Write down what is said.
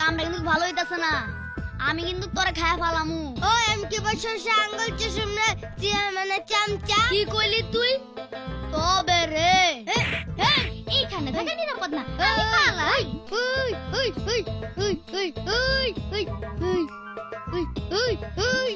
কামটা কিন্তু ভালো হইতাছে না। আমি কিন্তু তোরে খায়া ফালামু। ও এমকে বছর আঙ্গুল চুষুমনে মানে চামচা কি কইলি তুই? তবে রে এইখানে থাকা নিরাপদ না, আমি পালাই। ওই ওই ওই ওই ওই ওই ওই ওই ওই ওই